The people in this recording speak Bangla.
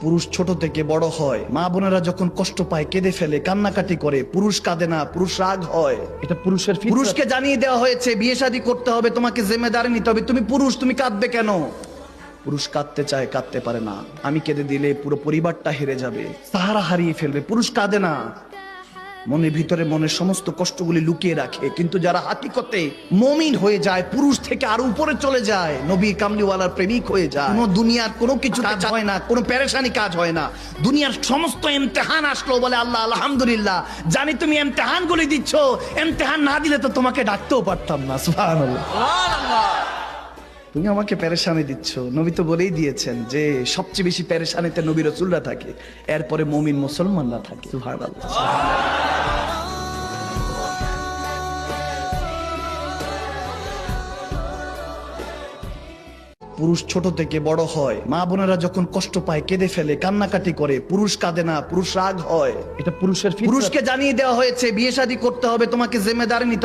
পুরুষ ছোট থেকে বড় হয়, মা বোনেরা যখন কষ্ট পায় কেঁদে ফেলে, কান্নাকাটি করে। পুরুষ কাঁদে না, পুরুষ রাগ হয়। এটা পুরুষের ফিতরত। পুরুষকে জানিয়ে দেওয়া হয়েছে বিয়ে শাদী করতে হবে, তোমাকে জিম্মেদারি নিতে হবে। তুমি পুরুষ, তুমি কাঁদবে কেন? পুরুষ কাঁদতে চায়, কাঁদতে পারে না। আমি কেঁদে দিলে পুরো পরিবারটা হেরে যাবে, সাহারা হারিয়ে ফেলবে। পুরুষ কাঁদে না, মনের ভিতরে মনের সমস্ত কষ্টগুলি লুকিয়ে রাখে। কিন্তু যারা হাকিকতে মুমিন হয়ে যায়, পুরুষ থেকে আরো উপরে চলে যায়, নবী কামলিওয়ালার প্রেমিক হয়ে যায়, কোনো দুনিয়ার কোনো কিছু কাজ হয় না, কোনো পেরেশানি কাজ হয় না। দুনিয়ার সমস্ত ইমতিহান আসলো, বলে আল্লাহ আলহামদুলিল্লাহ, জানি তুমি ইমতিহান গুলি দিচ্ছ, ইমতিহান না দিলে তো তোমাকে ডাকতেও পারতাম না। সুবহানাল্লাহ, তুমি আমাকে পেরেশানি দিচ্ছ। নবী তো বলেই দিয়েছেন যে সবচেয়ে বেশি পেরেশানিতে নবী রাসূলরা থাকে, এরপরে মুমিন মুসলমানরা থাকে। সুবহানাল্লাহ। পুরুষ ছোট থেকে বড় হয়, মা বোনেরা যখন কষ্ট পায় কেঁদে ফেলে, কান্নাকাটি করে। পুরুষ কাঁদে না, পুরুষ রাগ হয়। এটা পুরুষের ফিতরত। পুরুষকে জানিয়ে দেওয়া হয়েছে বিয়ে শাদী করতে হবে, তোমাকে জিম্মেদারি নিতে হবে।